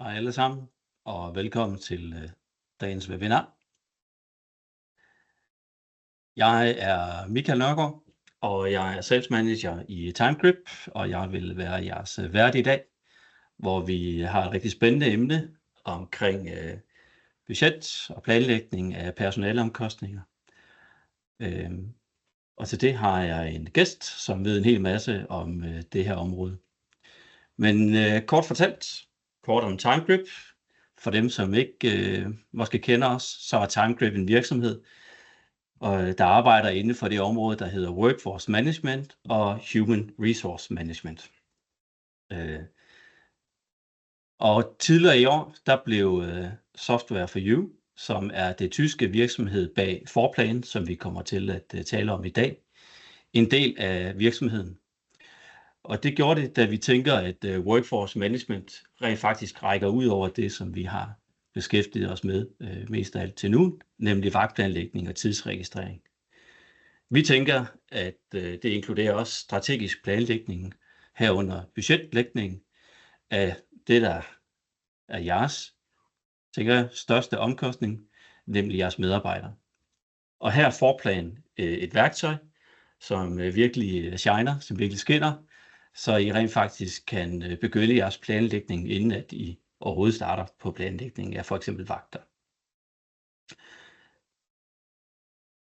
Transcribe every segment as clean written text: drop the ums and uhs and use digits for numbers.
Hej alle sammen, og velkommen til dagens webinar. Jeg er Michael Nørgaard, og jeg er sales manager i Timegrip, og jeg vil være jeres vært i dag, hvor vi har et rigtig spændende emne omkring budget og planlægning af personaleomkostninger. Og til det har jeg en gæst, som ved en hel masse om det her område. Men kort om Timegrip. For dem, som ikke måske kender os, så er Timegrip en virksomhed, der arbejder inden for det område, der hedder Workforce Management og Human Resource Management. Og tidligere i år, der blev Software for You, som er det tyske virksomhed bag Forplan, som vi kommer til at tale om i dag, en del af virksomheden. Og det gjorde det, da vi tænker, at Workforce Management rent faktisk rækker ud over det, som vi har beskæftiget os med mest af alt til nu, nemlig vagtplanlægning og tidsregistrering. Vi tænker, at det inkluderer også strategisk planlægning herunder budgetlægning af det, der er jeres største omkostning, nemlig jeres medarbejdere. Og her er Forplan et værktøj, som virkelig shiner, som virkelig skinner, så I rent faktisk kan begynde jeres planlægning, inden at I overhovedet starter på planlægning af for eksempel vagter.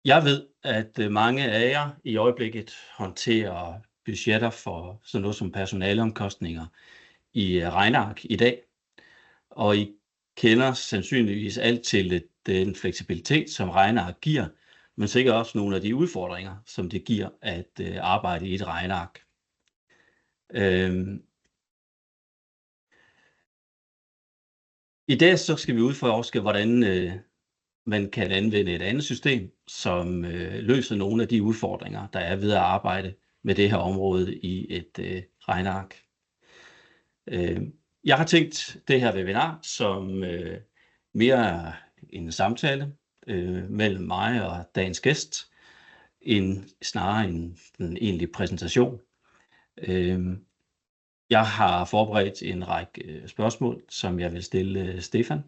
Jeg ved, at mange af jer i øjeblikket håndterer budgetter for sådan noget som personaleomkostninger i regneark i dag, og I kender sandsynligvis alt til den fleksibilitet, som regneark giver, men sikkert også nogle af de udfordringer, som det giver at arbejde i et regneark. I dag så skal vi udforske, hvordan man kan anvende et andet system, som løser nogle af de udfordringer, der er ved at arbejde med det her område i et regneark. Jeg har tænkt det her webinar som mere en samtale mellem mig og dagens gæst, snarere en egentlig præsentation. Jeg har forberedt en række spørgsmål, som jeg vil stille Stefan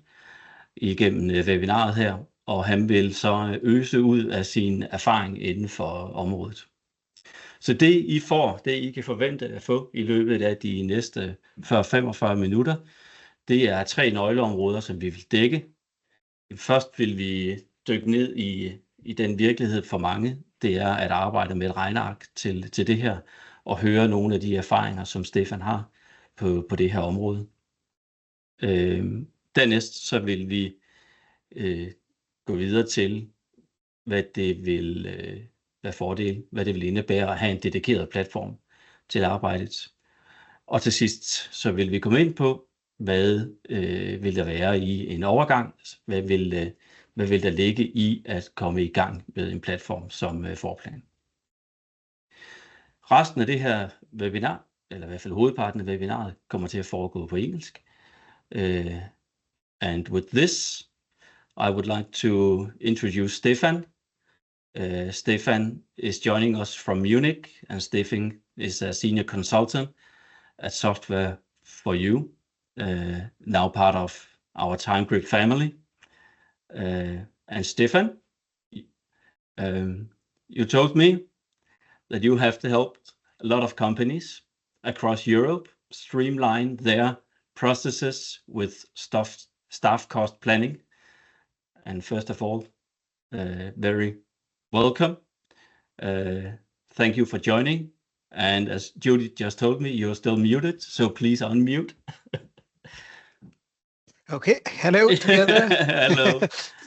igennem webinaret her, og han vil så øse ud af sin erfaring inden for området. Så det I får, det I kan forvente at få i løbet af de næste 40-45 minutter, det er 3 nøgleområder, som vi vil dække. Først vil vi dykke ned i den virkelighed for mange, det er at arbejde med et regneark til det her, og høre nogle af de erfaringer, som Stefan har på det her område. Dernæst så vil vi gå videre til, hvad det vil indebære at have en dedikeret platform til arbejdet. Og til sidst så vil vi komme ind på, hvad vil der være i en overgang, hvad vil der ligge i at komme i gang med en platform som Forplan. Resten af det her webinar, eller i hvert fald hovedparten af webinaret, kommer til at foregå på engelsk. And with this, I would like to introduce Stefan. Stefan is joining us from Munich, and Stefan is a senior consultant at Software for You, now part of our Timegrip family. And Stefan, you told me that you have helped a lot of companies across Europe streamline their processes with staff cost planning. And first of all, very welcome. Thank you for joining. And as Judy just told me, you're still muted, so please unmute. Okay, hello together. Hello.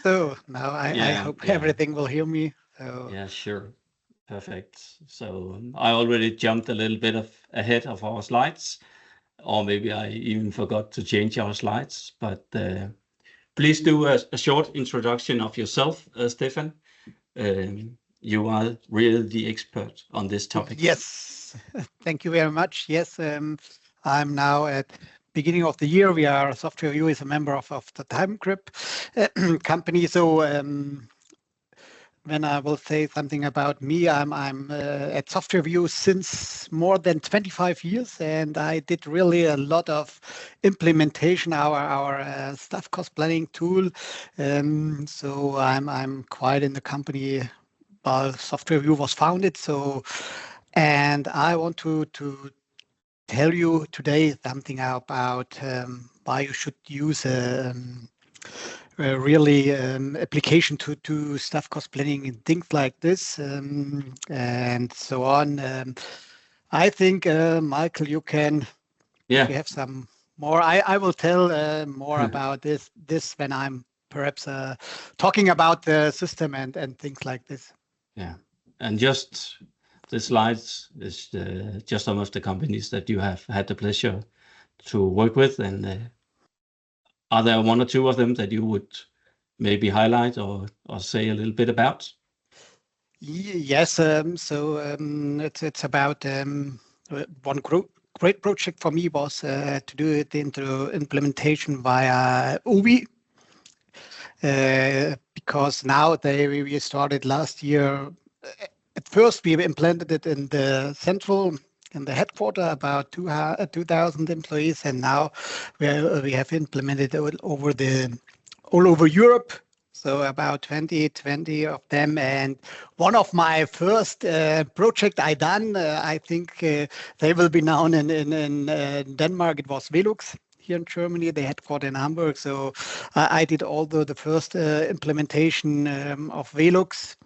So now I hope everything will hear me. So. Yeah, sure. Perfect. So I already jumped a little bit ahead of our slides, or maybe I even forgot to change our slides, but please do a short introduction of yourself, Stefan. You are really the expert on this topic. Yes, thank you very much. Yes, I'm now at beginning of the year. We are Software You is a member of the Timegrip company. So when I will say something about me, I'm at SoftwareView since more than 25 years, and I did really a lot of implementation our staff cost planning tool. So I'm quite in the company while SoftwareView was founded. So, and I want to tell you today something about why you should use a really application to staff cost planning and things like this and so on. I think, Michael, you can, if you have some more, I will tell more about this when I'm perhaps talking about the system and things like this. Yeah, and just the slides is just some of the companies that you have had the pleasure to work with, and are there one or two of them that you would maybe highlight or say a little bit about? Yes, it's about one great project for me was to do it into implementation via UBI, because now we started last year. At first, we implemented it in the headquarter, about 2,000 employees, and now we have implemented it all over Europe. So about 20 of them. And one of my first project I done, I think they will be known in Denmark. It was Velux. Here in Germany, they headquartered in Hamburg. So I did all the first implementation of Velux.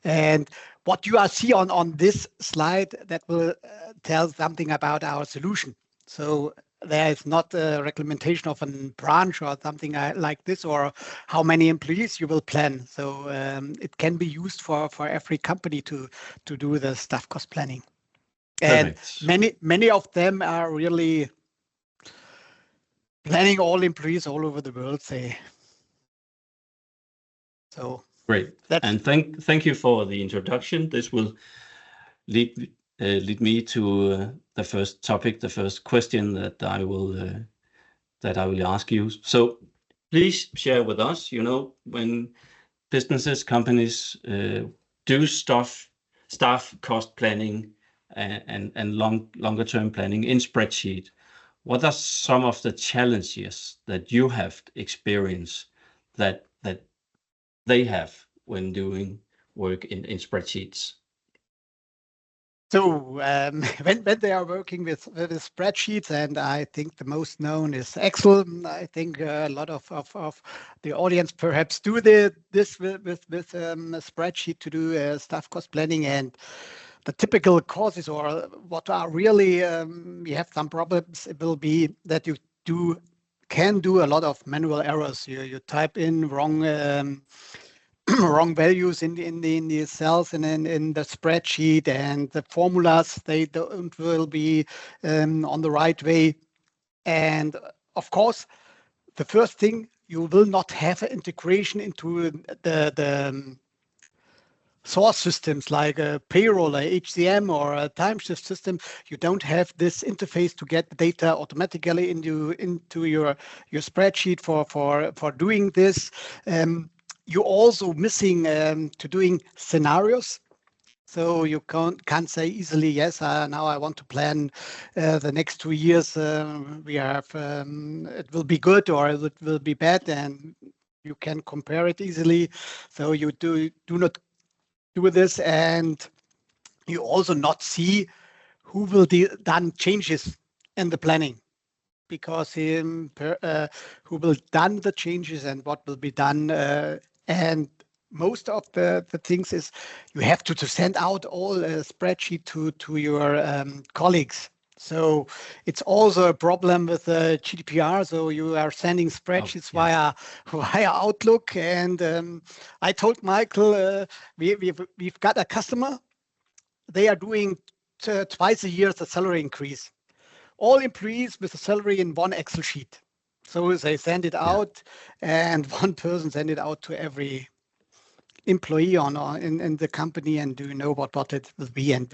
And what you see on this slide, that will tell something about our solution. So there is not a recommendation of a branch or something like this, or how many employees you will plan. So it can be used for every company to do the staff cost planning. Perfect. And many of them are really planning all employees all over the world, say. So great. And thank you for the introduction. This will lead me to the first topic, the first question that I will ask you. So please share with us, when businesses, companies do staff cost planning and longer term planning in spreadsheet, what are some of the challenges that you have experienced that they have when doing work in spreadsheets? So when they are working with spreadsheets, and I think the most known is Excel. I think a lot of the audience perhaps do this with a spreadsheet to do staff cost planning. And the typical causes, or what are really we have some problems, it will be that you can do a lot of manual errors. You type in wrong wrong values in the cells and in the spreadsheet, and the formulas, they will be on the right way. And of course, the first thing, you will not have an integration into the source systems like a payroll, a HCM, or a timeshift system. You don't have this interface to get the data automatically into your spreadsheet for doing this. You're also missing to doing scenarios. So you can't say easily, yes, now I want to plan the next 2 years. We have it will be good or it will be bad, and you can compare it easily. So you do not do this, and you also not see who will done changes in the planning, because who will done the changes and what will be done. And most of the things is you have to send out all a spreadsheet to your colleagues. So it's also a problem with GDPR. So you are sending spreadsheets via Outlook. And I told Michael, we've got a customer. They are doing twice a year the salary increase. All employees with a salary in one Excel sheet. So they send it out, and one person send it out to every employee in the company. And do you know what it will be? And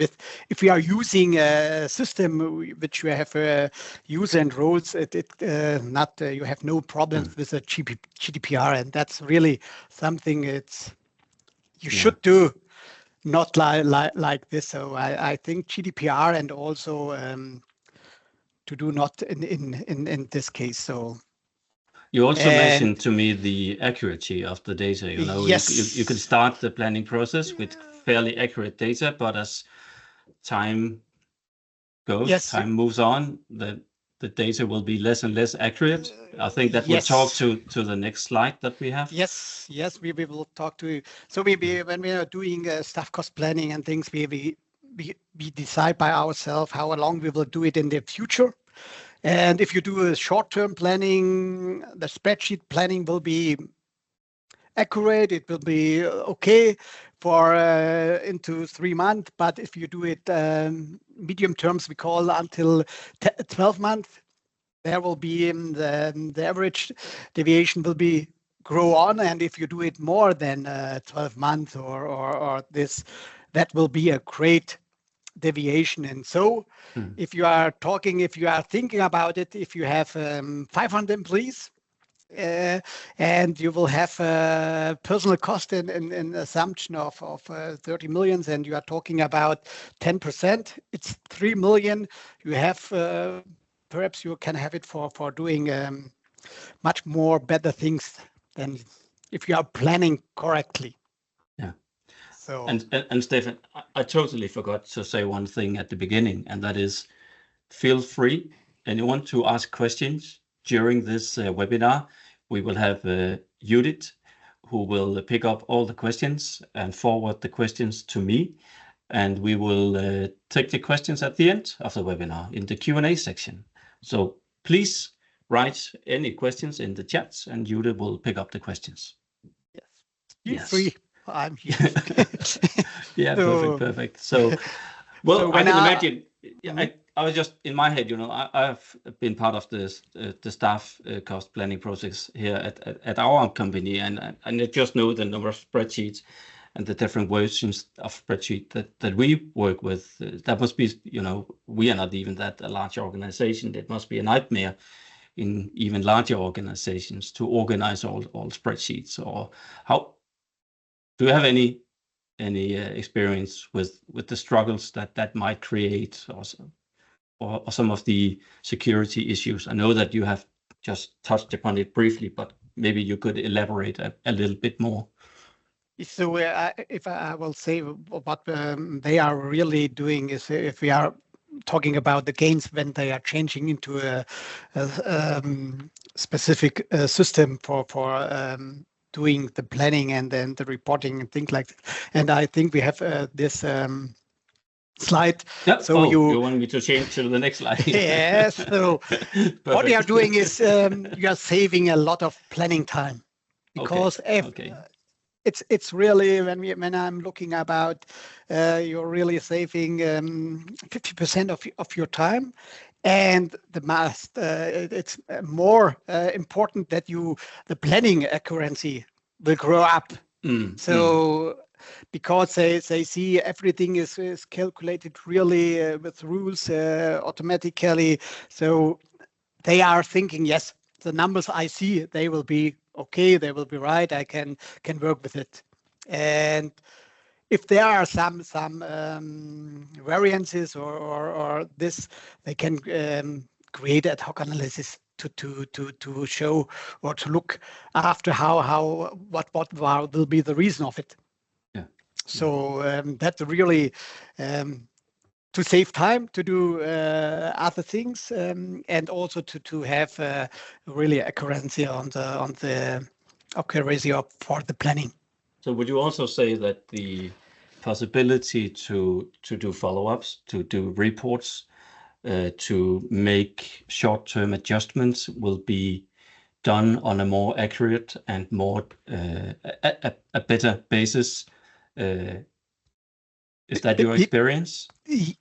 if we are using a system which you have user and roles, you have no problems with the GDPR, and that's really something. It's you should do not like this. So I think GDPR and also to do not in this case. So you also mentioned to me the accuracy of the data. You know, yes. you can start the planning process with fairly accurate data, but as time goes, Yes. time moves on, the data will be less and less accurate. I think that we'll talk to the next slide that we have. Yes, we will talk to you. So maybe when we are doing staff cost planning and things, we decide by ourselves how long we will do it in the future. And if you do a short-term planning, the spreadsheet planning will be accurate. It will be okay for into 3 months. But if you do it medium terms, we call until 12 months, there will be the average deviation will be grow on. And if you do it more than 12 months or this, that will be a great deviation. And so if you are thinking about it, if you have 500 employees, and you will have a personal cost in assumption of 30 million, and you are talking about 10%, it's 3 million. You have perhaps you can have it for doing much more better things than if you are planning correctly. Yeah. So and Stefan, I totally forgot to say one thing at the beginning, and that is, feel free, anyone, to ask questions during this webinar. We will have Judith, who will pick up all the questions and forward the questions to me, and we will take the questions at the end of the webinar in the Q&A section. So please write any questions in the chats, and Judith will pick up the questions. Feel free. I'm here. Yeah, perfect. So, well, so I can imagine. I was just in my head, you know, I've been part of this the staff cost planning process here at our company, and I just know the number of spreadsheets and the different versions of spreadsheet that we work with. That must be, you know, we are not even that a large organization. It must be a nightmare in even larger organizations to organize all spreadsheets. Or how do you have any experience with the struggles that might create, or some of the security issues? I know that you have just touched upon it briefly, but maybe you could elaborate a little bit more. So if I will say what they are really doing is, if we are talking about the gains when they are changing into a specific system for doing the planning and then the reporting and things like that. And I think we have this slide. Yep. So you want me to change to the next slide? Yes. So what you are doing is you are saving a lot of planning time, because it's really, when I'm looking about, you're really saving 50% of your time. And it's more important that the planning accuracy will grow up. So because they see everything is calculated really with rules automatically. So they are thinking, yes, the numbers I see, they will be okay, they will be right, I can work with it. And if there are some variances or this, they can create ad hoc analysis to show or to look after what will be the reason of it. Yeah. So that's really to save time to do other things, and also to have really accuracy on the accuracy for the planning. So would you also say that the possibility to do follow-ups, to do reports, to make short-term adjustments will be done on a more accurate and more a better basis? Is that your experience?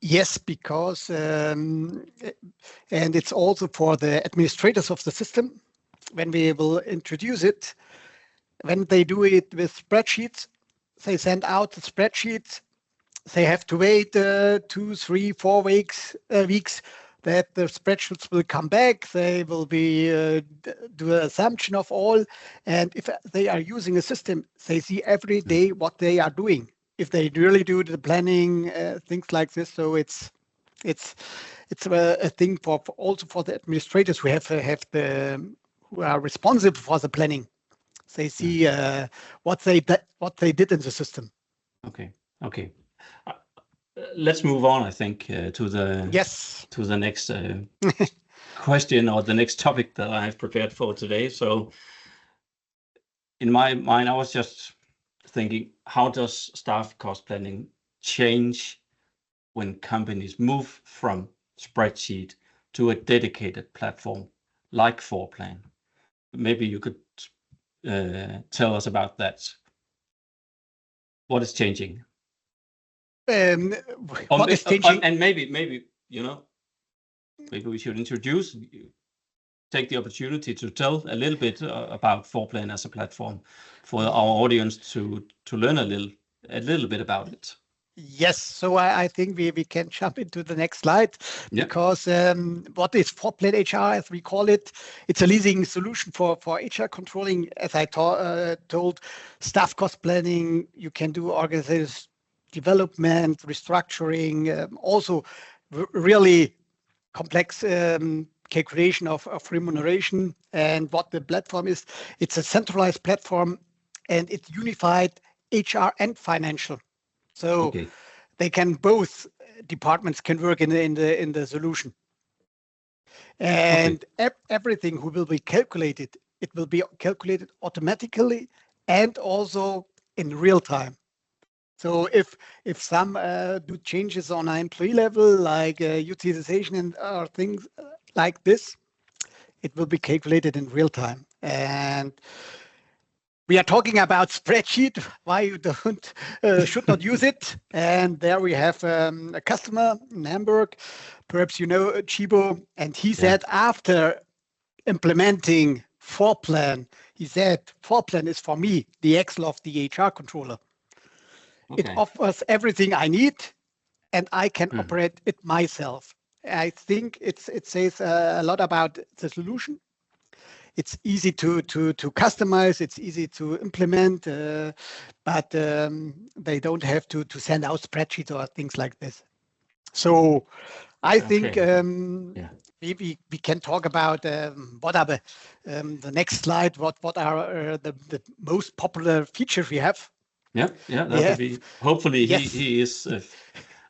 Yes, because and it's also for the administrators of the system. When we will introduce it, when they do it with spreadsheets, they send out the spreadsheets. They have to wait 2, 3, 4 weeks that the spreadsheets will come back. They will be do an assumption of all, and if they are using a system, they see every day what they are doing. If they really do the planning, things like this, so it's a thing for also for the administrators who who are responsible for the planning. They see what they did in the system. Okay. Let's move on, I think, to the next question or the next topic that I have prepared for today. So in my mind, I was just thinking, how does staff cost planning change when companies move from spreadsheet to a dedicated platform like Forplan? Maybe you could tell us about that. What is changing? What is changing? And maybe maybe we should take the opportunity to tell a little bit about Forplan as a platform for our audience to learn a little bit about it. Yes, so I think we can jump into the next slide, because what is Forplan HR, as we call it? It's a leasing solution for HR controlling. As I told, staff cost planning, you can do organizational development, restructuring, also really complex calculation of remuneration. And what the platform is, it's a centralized platform, and it's unified HR and financial. So they can, both departments can work in the solution, and everything will be calculated. It will be calculated automatically and also in real time. So if some do changes on an employee level, like utilization or things like this, it will be calculated in real time. And we are talking about spreadsheet, why you should not use it. And there we have a customer in Hamburg, perhaps you know Chibo, and he said after implementing Forplan, he said, Forplan is for me the Excel of the HR controller. It offers everything I need, and I can operate it myself. I think it says a lot about the solution. It's easy to customize, it's easy to implement, but they don't have to send out spreadsheets or things like this. So I think we can talk about what are the next slide, what are the most popular features we have. That would be, hopefully he is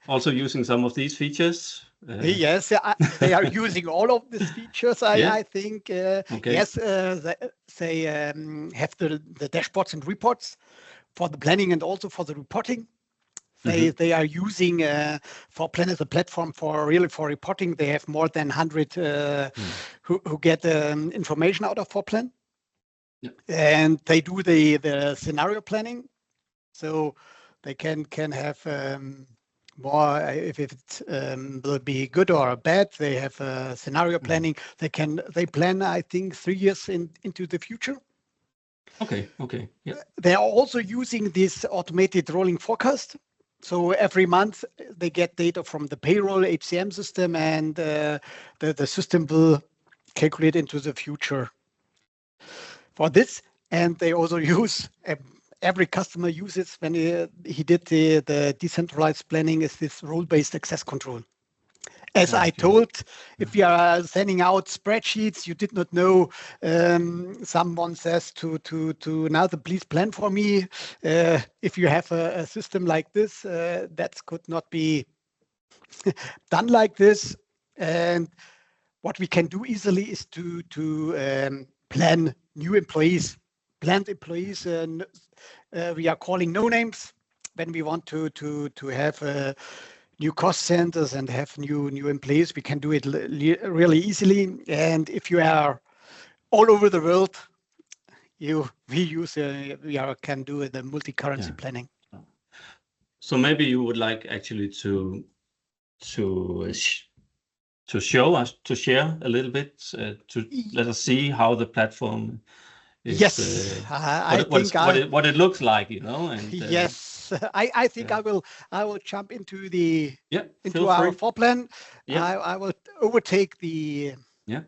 also using some of these features. Yes, they are using all of these features. I think yes, they have the dashboards and reports for the planning and also for the reporting. They are using Forplan as a platform for reporting. They have more than 100 who get information out of Forplan, and they do the scenario planning. So they can have more, if it will be good or bad. They have scenario planning. They plan, I think, 3 years into the future. They are also using this automated rolling forecast. So every month they get data from the payroll HCM system, and the system will calculate into the future for this. And they also use every customer uses when he did the decentralized planning is this role-based access control. As I told, if you are sending out spreadsheets, you did not know, someone says to now please plan for me. If you have a system like this, that could not be done like this. And what we can do easily is to plan new employees. Planned employees, we are calling no names when we want to have new cost centers and have new employees. We can do it really easily. And if you are all over the world, we can do the multi-currency planning. So maybe you would like actually to share a little bit, to let us see how the platform is yes, what it looks like, you know. And yes, I think I will jump into feel our free. floor plan. Yeah. I will overtake the. Yeah.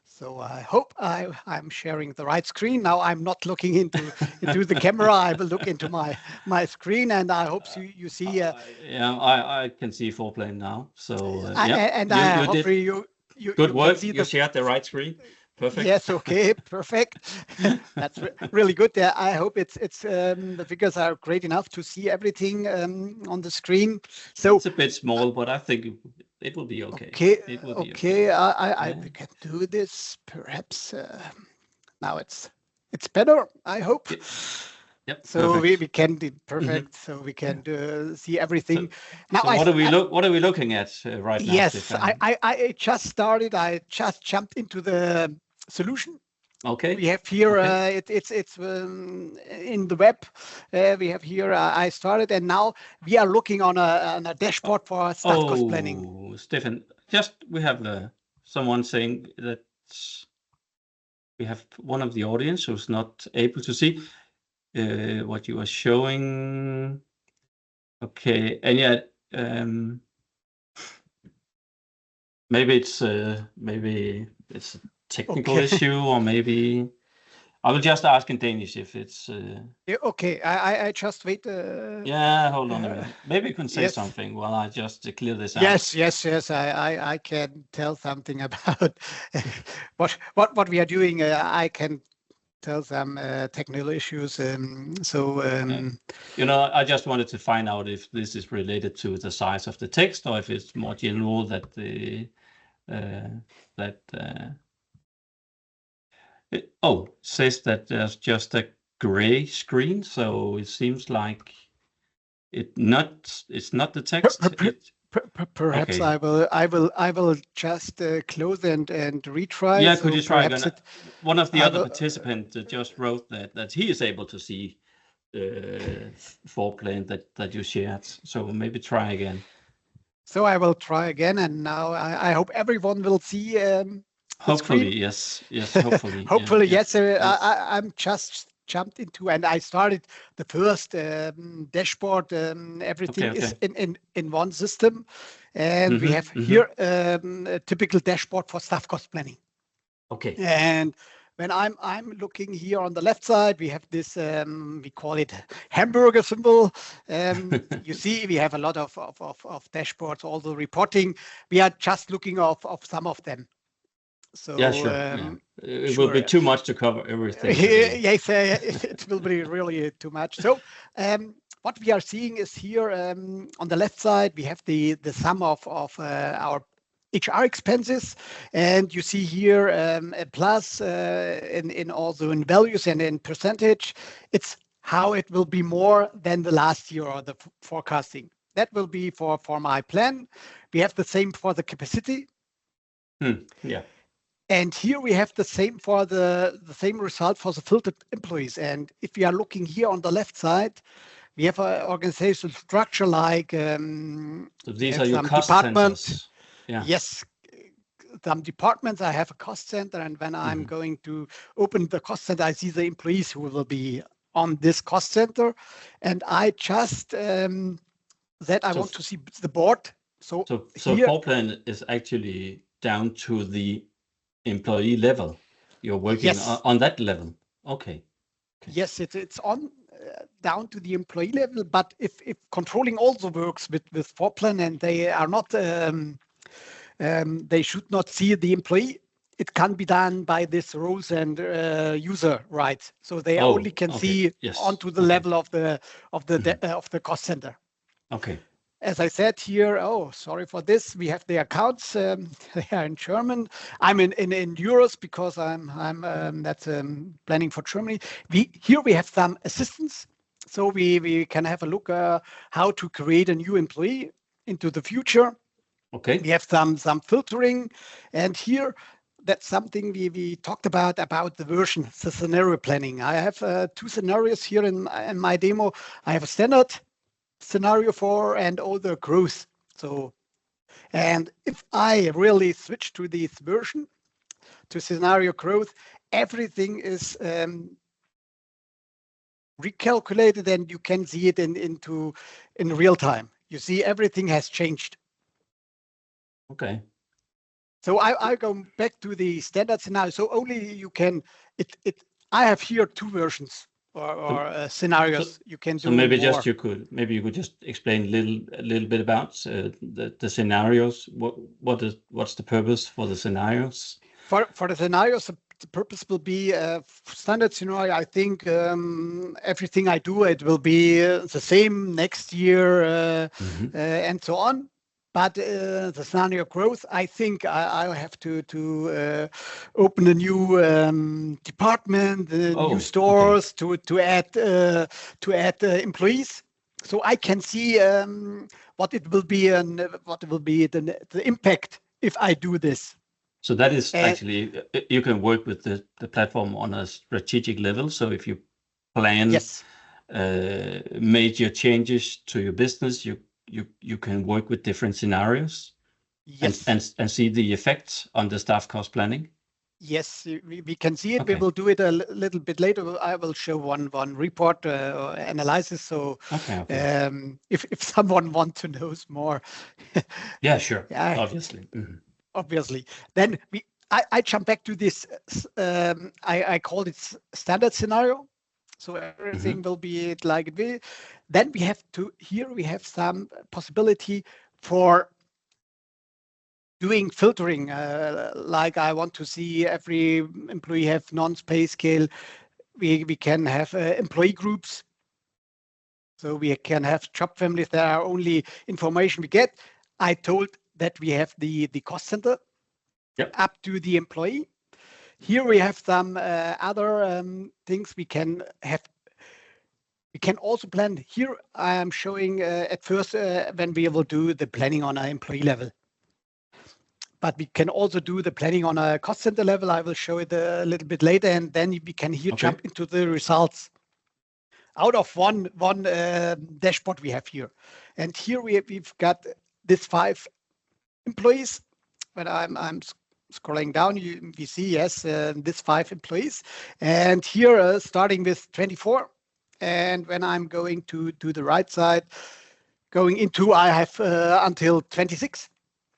So I hope I'm sharing the right screen. Now I'm not looking into the camera. I will look into my screen, and I hope you see. I can see floor plan now. So and hopefully you good work. Can see you shared the right screen. Perfect. Yes. Okay. Perfect. That's really good. I hope it's the figures are great enough to see everything on the screen. So it's a bit small, but I think it will be okay. Okay. It will be okay. We can do this. Perhaps now it's better. I hope. Yep. So we can do perfect. Mm-hmm. So we can see everything. So what are we looking at right now? Yes, Stefan? I just started. I just jumped into the solution. Okay. We have here it's in the web. We have here. I started, and now we are looking on a dashboard for staff cost planning. Oh, Stefan, we have someone saying that we have one of the audience who's not able to see what you are showing. Okay, and yet maybe it's a technical issue, or maybe I will just ask in Danish if it's. Okay, I just wait. Yeah, hold on a minute. Maybe you can say something while I just clear this out. Yes. I can tell something about what we are doing. I can tell some technical issues. I just wanted to find out if this is related to the size of the text, or if it's more general that it says that there's just a gray screen, so it seems like it's not the text. Perhaps okay. I will just close and retry. Yeah, could you try again? One of the other participants just wrote that he is able to see the floor plan that you shared. So maybe try again. So I will try again, and now I hope everyone will see. Hopefully, yes. Hopefully, hopefully, yes. I'm just jumped into, and I started the first dashboard. Everything is in one system, and we have here a typical dashboard for staff cost planning. Okay. And when I'm looking here on the left side, we have this we call it hamburger symbol. You see, we have a lot of dashboards, all the reporting. We are just looking of some of them. So yeah, sure. It will be too much to cover everything. Yes, it will be really too much. So what we are seeing is here on the left side, we have the sum of our HR expenses, and you see here a plus in also in values and in percentage. It's how it will be more than the last year or the forecasting. That will be for my plan. We have the same for the capacity. Yeah. And here we have the same for the same result for the filtered employees. And if we are looking here on the left side, we have an organizational structure like so these are your cost centers. Yeah. Yes, some departments. I have a cost center, and when I'm going to open the cost center, I see the employees who will be on this cost center, and I just I want to see the board. So floor plan is actually down to the employee level. You're working on that level. Okay. Yes, it's on down to the employee level. But if controlling also works with floor plan, and they are not, they should not see the employee. It can be done by this roles and user rights. So they only can see onto the level of the cost center. Okay. As I said here, sorry for this. We have the accounts. They are in German. I'm in euros because I'm that's planning for Germany. Here we have some assistance, so we can have a look how to create a new employee into the future. Okay. We have some filtering, and here that's something we talked about the version, the scenario planning. I have 2 scenarios here in my demo. I have a standard scenario for and all the growth. So, and if I really switch to this version, to scenario growth, everything is recalculated, and you can see it in real time. You see everything has changed. Okay. So I go back to the standard scenario. So only you can I have here two versions or scenarios. You can do. So maybe more. you could just explain a little bit about the scenarios. What's the purpose for the scenarios? For the scenarios, the purpose will be standard scenario. I think everything I do, it will be the same next year and so on. But the scenario growth, I think I have to open a new department, new stores, to add employees, so I can see what it will be and what will be the impact if I do this. So that is actually, you can work with the platform on a strategic level. So if you plan major changes to your business, you can work with different scenarios, and see the effects on the staff cost planning. Yes, we can see it. Okay. We will do it a little bit later. I will show one report or analysis. So if someone wants to know more, yeah, sure, obviously. Obviously, then I jump back to this. I call it standard scenario. So everything will be like it will. Then we have some possibility for doing filtering. Like I want to see every employee have non-pay scale. We can have employee groups. So we can have job families. There are only information we get. I told that we have the cost center up to the employee. Here we have some other things we can have. We can also plan. Here I am showing at first when we will do the planning on an employee level. But we can also do the planning on a cost center level. I will show it a little bit later, and then we can here jump into the results out of one dashboard we have here. And here we've got this 5 employees. When I'm scrolling down, we see this 5 employees, and here starting with 24. And when I'm going to the right side, going into, I have until 26.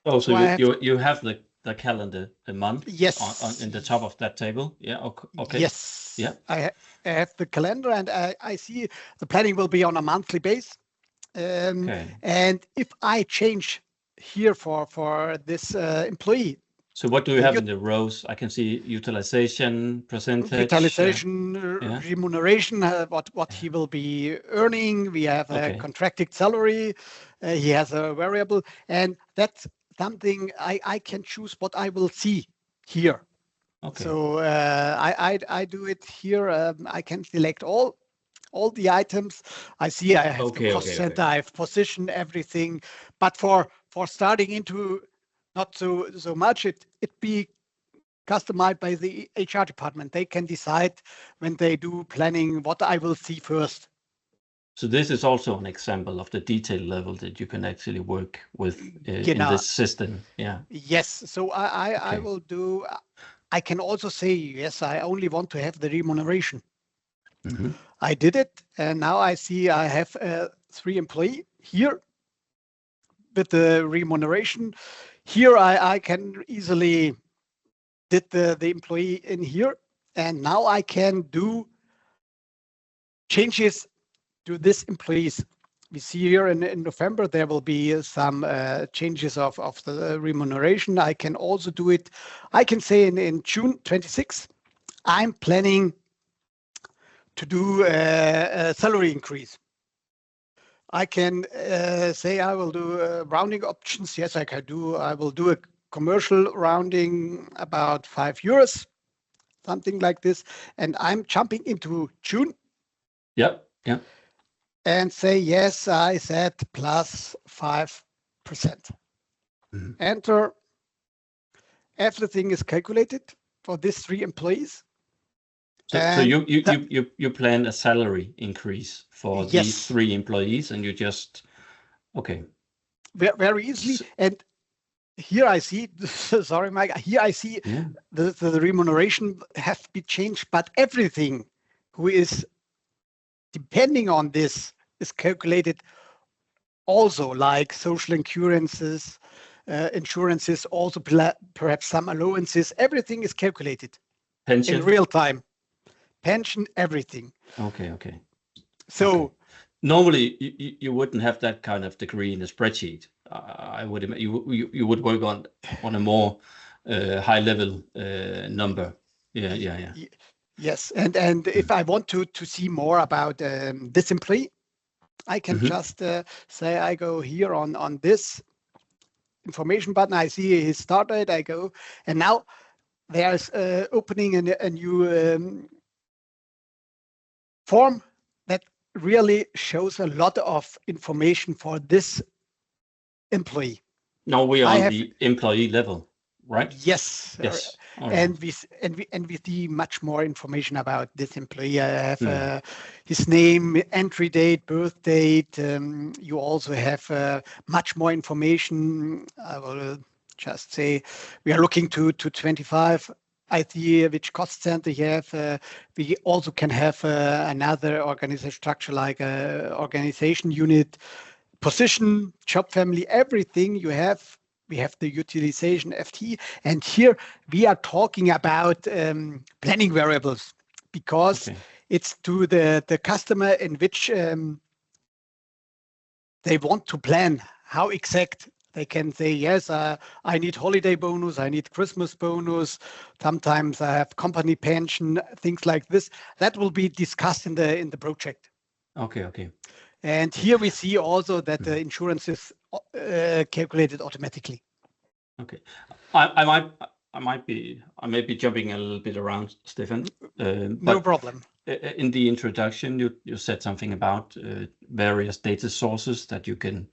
Oh, so you have the calendar, the month, in the top of that table. Yeah. Okay. Yes. Yeah. I have the calendar, and I see the planning will be on a monthly base. And if I change here for this employee. So what do you have in the rows? I can see utilization, percentage. Utilization, remuneration, what he will be earning. We have a contracted salary. He has a variable, and that's something I can choose what I will see here. Okay. So I do it here. I can select all the items. I see I have the cost center. I have position everything, but for starting into not so much, it be customized by the HR department. They can decide when they do planning what I will see first. So this is also an example of the detail level that you can actually work with in this system. Yeah. Yes. So I will do. I can also say yes. I only want to have the remuneration. I did it, and now I see I have 3 employees here with the remuneration. Here I can easily did the employee in here, and now I can do changes to this employees. We see here in November there will be some changes of the remuneration. I can also do it. I can say in June 26, I'm planning to do a salary increase. I can say I will do rounding options. Yes, I can do. I will do a commercial rounding about €5, something like this. And I'm jumping into June. Yeah. And say yes. I said plus 5%. Enter. Everything is calculated for these 3 employees. So you plan a salary increase for these 3 employees, and you just very easily. And here I see, sorry, Mike, here I see the remuneration has to be changed, but everything who is depending on this is calculated also, like social insurances, also perhaps some allowances, everything is calculated Pension? in real time. Pension, everything. Okay. So normally you wouldn't have that kind of degree in a spreadsheet. I would imagine you would work on a more high level number. Yeah. Yes, and if I want to see more about this employee, I can just say I go here on this information button. I see his start date. I go, and now there's opening a new form that really shows a lot of information for this employee. Now we are on the employee level, right? Yes. Yes. And we see much more information about this employee. I have his name, entry date, birth date. You also have much more information. I will just say we are looking to 25. I see which cost center you have. We also can have another organization structure like organization unit, position, job family, everything you have. We have the utilization FT, and here we are talking about planning variables because it's to the customer in which they want to plan how exact they can say, yes, I need holiday bonus, I need Christmas bonus, sometimes I have company pension, things like this. That will be discussed in the project. Okay. And here we see also that the insurance is calculated automatically. Okay, I may be jumping a little bit around, Stefan. No problem. In the introduction, you said something about various data sources that you can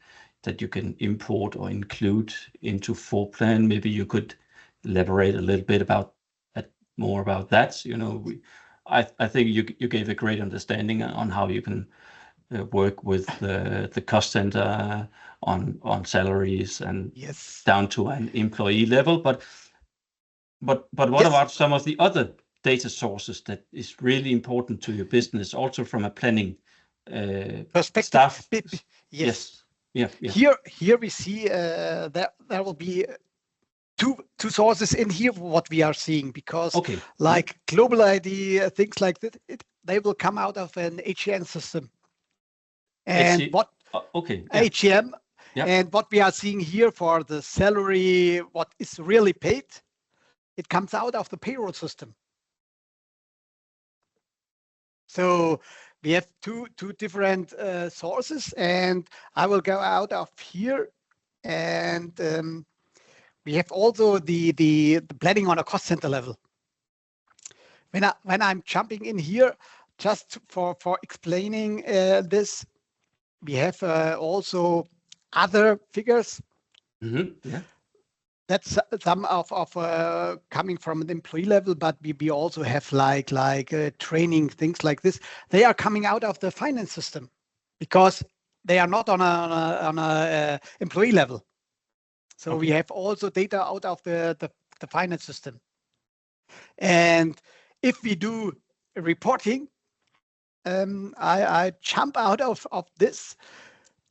import or include into Forplan. Maybe you could elaborate a little bit more about that. You know, I think you gave a great understanding on how you can work with the cost center on salaries and down to an employee level. But what about some of the other data sources that is really important to your business, also from a planning perspective? Staff. Yes. Yeah. Here we see that there will be two sources in here what we are seeing, because like global ID, things like that, they will come out of an HCM system. And HCM, and what we are seeing here for the salary, what is really paid, it comes out of the payroll system. So we have two different sources, and I will go out of here, and we have also the planning on a cost center level. When I'm jumping in here, just for explaining this, we have also other figures. That's some of coming from the employee level, but we also have like training, things like this. They are coming out of the finance system because they are not on a employee level. So we have also data out of the finance system. And if we do reporting, I jump out of this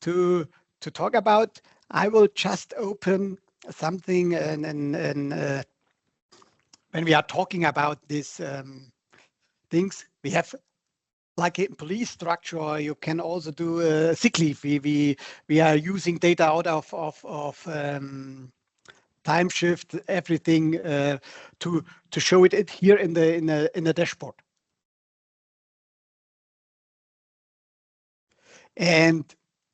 to talk about. I will just open something, and when we are talking about these things, we have like a employee structure, or you can also do sick leave. We are using data out of time shift, everything to show it here in the dashboard. And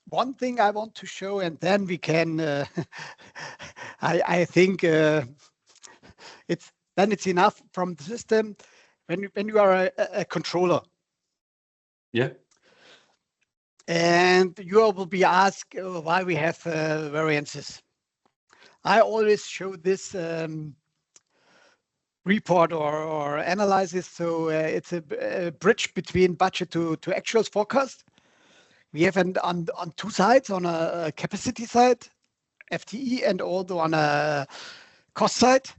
one thing I want to show, and then we can, I think it's enough from the system. When you are a controller, and you will be asked why we have variances. I always show this report or analysis. So it's a bridge between budget to actuals forecast. We have on two sides, on a capacity side FTE and also on a cost side.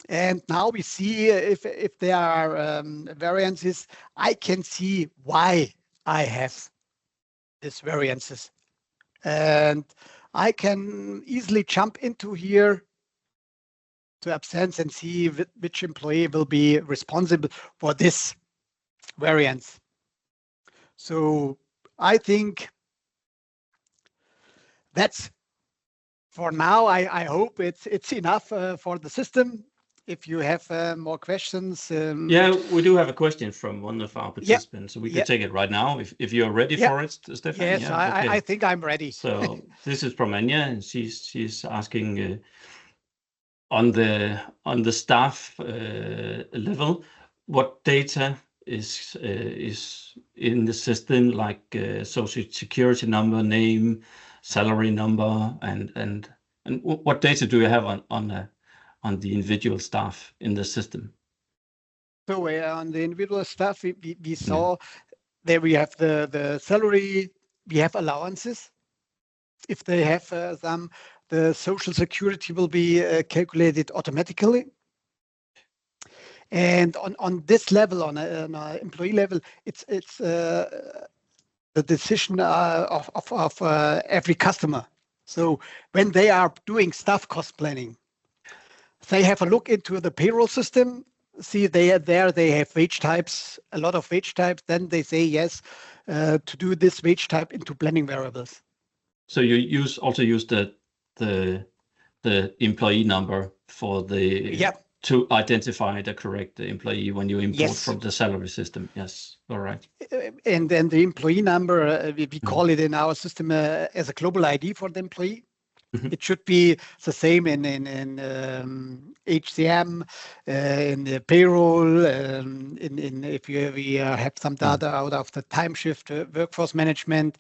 And now we see if there are variances, I can see why I have these variances. And I can easily jump into here to absence and see which employee will be responsible for this variance. So I think that's for now. I hope it's enough for the system. If you have more questions. Yeah, we do have a question from one of our participants, so we could take it right now if you're ready for it, Stefan. Yes, okay. I think I'm ready. So this is from Anya, and she's asking on the staff level, what data is in the system, like social security number, name, salary number, and what data do you have on the individual staff in the system? So on the individual staff, we saw there we have the salary, we have allowances. If they have some, the social security will be calculated automatically. And on this level, on an employee level, it's the decision of every customer. So when they are doing staff cost planning, they have a look into the payroll system. See, they have wage types, a lot of wage types. Then they say yes to do this wage type into planning variables. So you also use the employee number for the to identify the correct employee when you import from the salary system. Yes, all right. And then the employee number, we call it in our system as a global ID for the employee. It should be the same in HCM, in the payroll, if we have some data out of the time shift workforce management.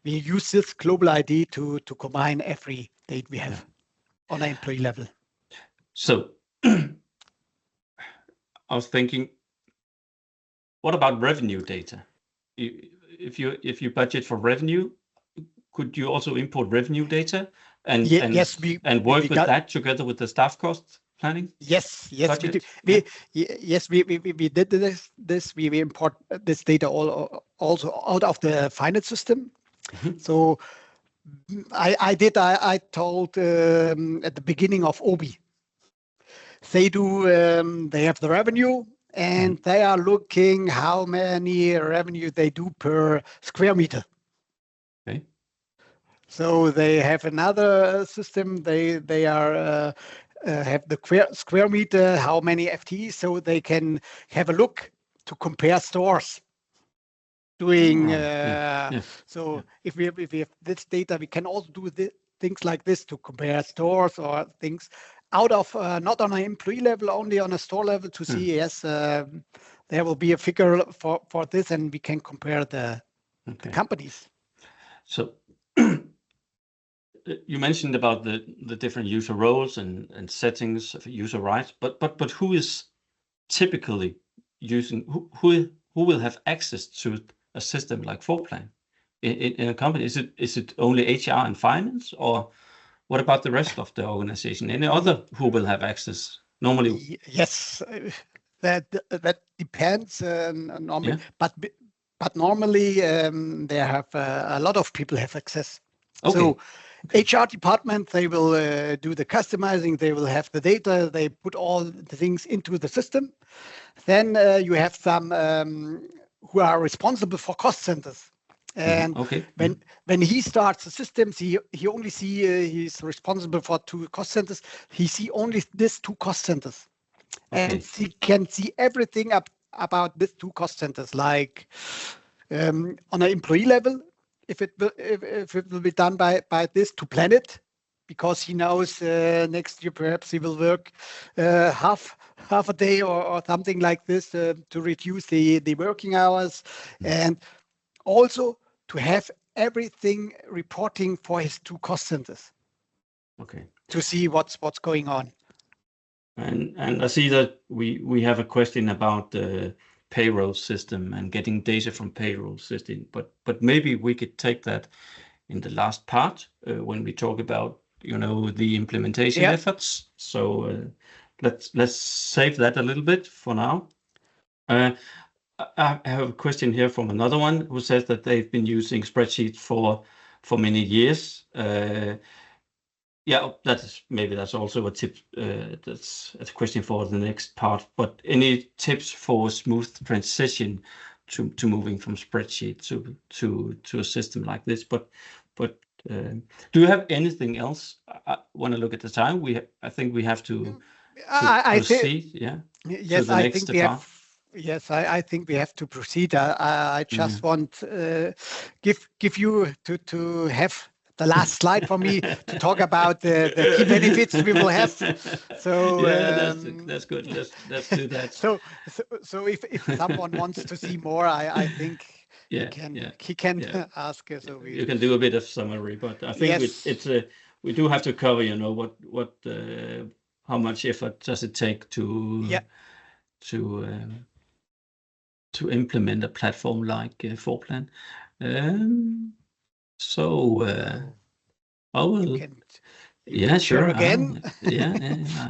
We use this global ID to combine every date we have on an employee level. So I was thinking, what about revenue data? If you budget for revenue, could you also import revenue data and work with that together with the staff cost planning? Yes, budget? we did this. We import this data also out of the finance system. So I told at the beginning of OBI, they have the revenue and they are looking how many revenue they do per square meter. Okay. So they have another system. They are have the square meter, how many FTEs, so they can have a look to compare stores. If we have this data, we can also do things like this to compare stores or things out of not on an employee level, only on a store level to see there will be a figure for this, and we can compare the companies. So you mentioned about the different user roles and settings of user rights, but who is typically using who will have access to a system like Forplan in a company? Is it only HR and finance, or what about the rest of the organization? Any other who will have access normally? Yes, that depends normally, but normally they have a lot of people have access. Okay. So HR department, they will do the customizing, they will have the data, they put all the things into the system. Then you have some who are responsible for cost centers. And when he starts the systems, he only he's responsible for 2 cost centers. He see only these 2 cost centers. And he can see everything about these 2 cost centers, like on an employee level, if it will be done by this to plan it, because he knows next year perhaps he will work half a day or something like this to reduce the working hours, and also to have everything reporting for his 2 cost centers. Okay. To see what's going on. And I see that we have a question about the payroll system and getting data from payroll system, but maybe we could take that in the last part when we talk about the implementation efforts. So let's save that a little bit for now. I have a question here from another one who says that they've been using spreadsheets for many years. That's also a tip. That's a question for the next part. But any tips for smooth transition to moving from spreadsheet to a system like this? But do you have anything else? I want to look at the time. I think we have to proceed. Yes, I think we have. Yes, I think we have to proceed. I just want give you to have the last slide for me to talk about the key benefits we will have. So that's good. Let's do that. So if someone wants to see more, I think he can ask. So you can do a bit of summary, but I think we do have to cover. What how much effort does it take to implement a platform like Forplan? I will. Sure. Again.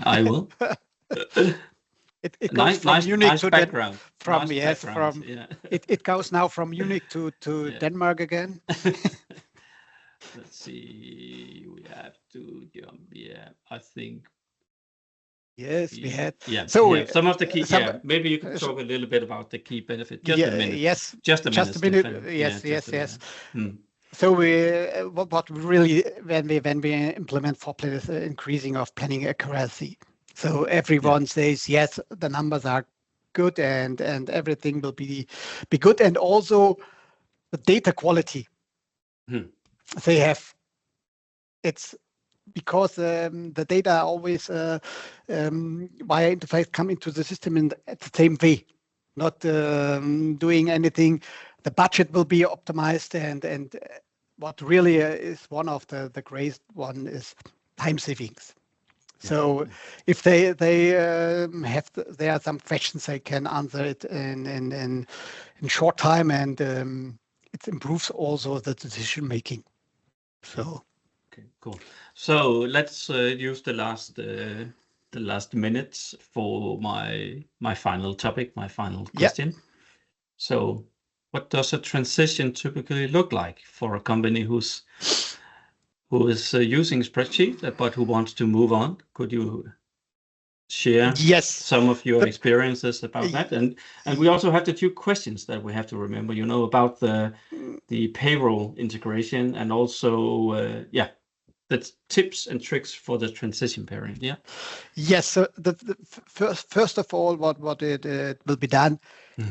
I will. It goes from Munich to background. It goes now from Munich to Denmark again. Let's see. We have to jump. I think. Yes, we had. So some of the key. Maybe you can talk a little bit about the key benefit. Just a minute. Yes. Just a minute. Yes. So what really when we implement Forplan is increasing of planning accuracy. So everyone says yes, the numbers are good and everything will be good, and also the data quality. They have. It's because the data always via interface come into the system at the same way, not doing anything. The budget will be optimized, and what really is one of the greatest one is time savings. So if they have there are some questions, they can answer it in short time, and it improves also the decision making. So. Okay, cool. So let's use the last minutes for my final topic, my final question. So, what does a transition typically look like for a company who is using spreadsheet but who wants to move on? Could you share some of your experiences about that? And we also have the 2 questions that we have to remember. About the payroll integration, and also that's tips and tricks for the transition period. Yes. So the first of all, what it will be done.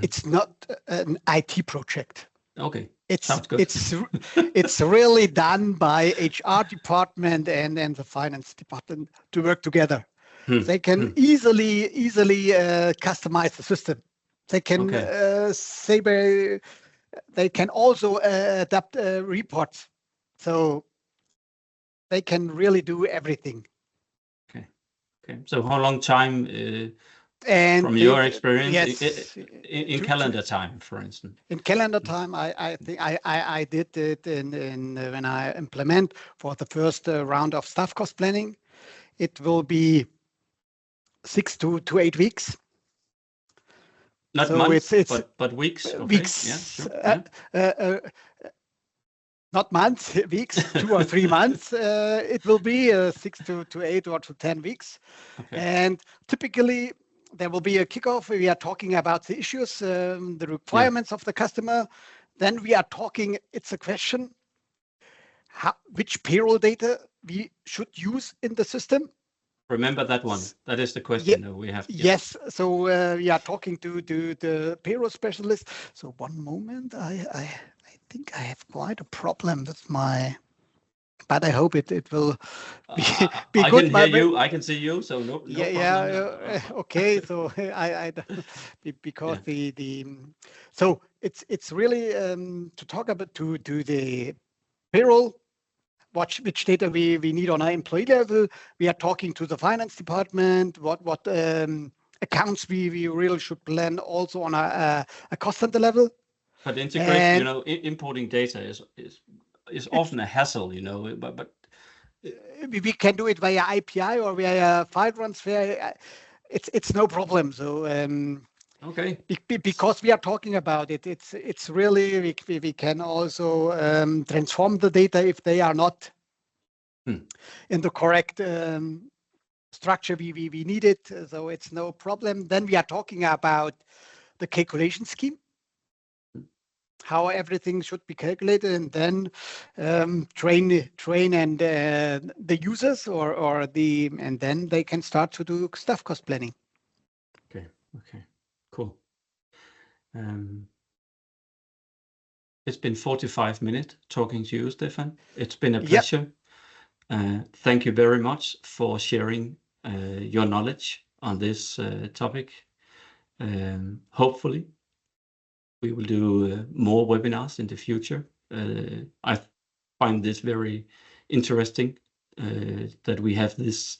It's not an IT project. Okay. Sounds good. It's really done by HR department and the finance department to work together. They can easily customize the system. They can they can also adapt reports. So they can really do everything. Okay. So how long time, from your experience, in calendar time, for instance? In calendar time, I think I did it in when I implement for the first round of staff cost planning. It will be 6 to 8 weeks. Not months, but weeks. Okay. Weeks. Yeah, sure. Not months, weeks, 2 or 3 months. It will be 6 to 8 or to 10 weeks. Okay. And typically, there will be a kickoff. We are talking about the issues, the requirements of the customer. Then we are talking, it's a question, which payroll data we should use in the system. Remember that one. That is the question we have. Yes. So we are talking to the payroll specialist. So one moment, I think I have quite a problem with my, but I hope it will be I good. Can hear you. I can see you. So no problem. Okay. So I because so it's really to talk about to the payroll. Which data we need on our employee level. We are talking to the finance department. What accounts we really should plan also on a cost center level. But integrate, importing data is often a hassle, but we can do it via API or via file transfer. It's no problem. So okay, because we are talking about it, it's really we can also transform the data if they are not in the correct structure we need it. So it's no problem. Then we are talking about the calculation scheme, how everything should be calculated, and then train and the users and then they can start to do staff cost planning. Okay, cool. It's been 45 minutes talking to you, Stefan. It's been a pleasure. Thank you very much for sharing your knowledge on this topic. Hopefully, we will do more webinars in the future. I find this very interesting that we have this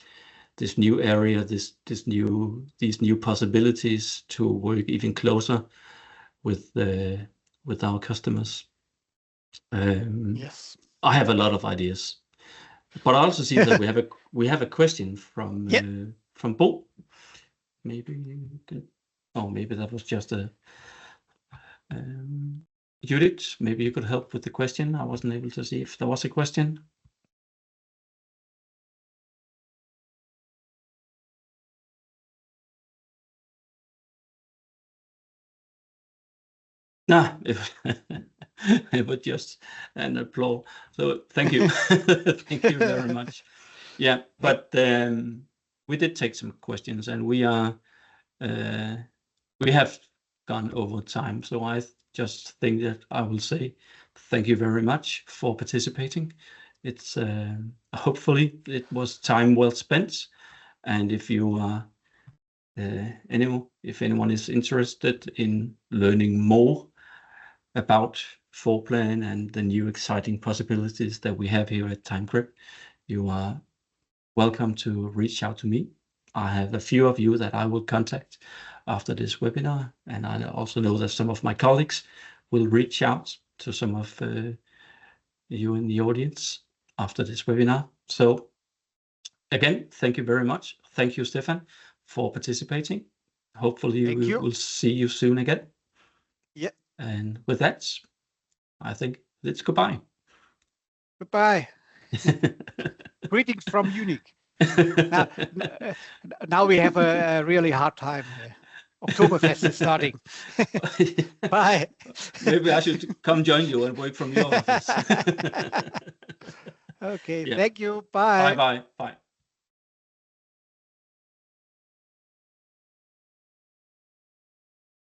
new area, these new possibilities to work even closer with our customers. Yes, I have a lot of ideas, but I also see that we have a question from Bo. Maybe you could, maybe that was just a Judith. Maybe you could help with the question. I wasn't able to see if there was a question. Nah, it was just an applause. So thank you. Thank you very much. Yeah, but we did take some questions, and we have gone over time. So I just think that I will say thank you very much for participating. It's hopefully it was time well spent, and if you are if anyone is interested in learning more about Forplan and the new exciting possibilities that we have here at Timegrip, you are welcome to reach out to me. I have a few of you that I will contact after this webinar, and I also know that some of my colleagues will reach out to some of you in the audience after this webinar. So again, thank you very much. Thank you, Stefan, for participating. Hopefully we will see you soon again. Yeah. And with that, I think it's goodbye. Goodbye. Greetings from Munich. Now we have a really hard time. Oktoberfest is starting. Bye. Maybe I should come join you and work from your office. Okay. Yeah. Thank you. Bye. Bye.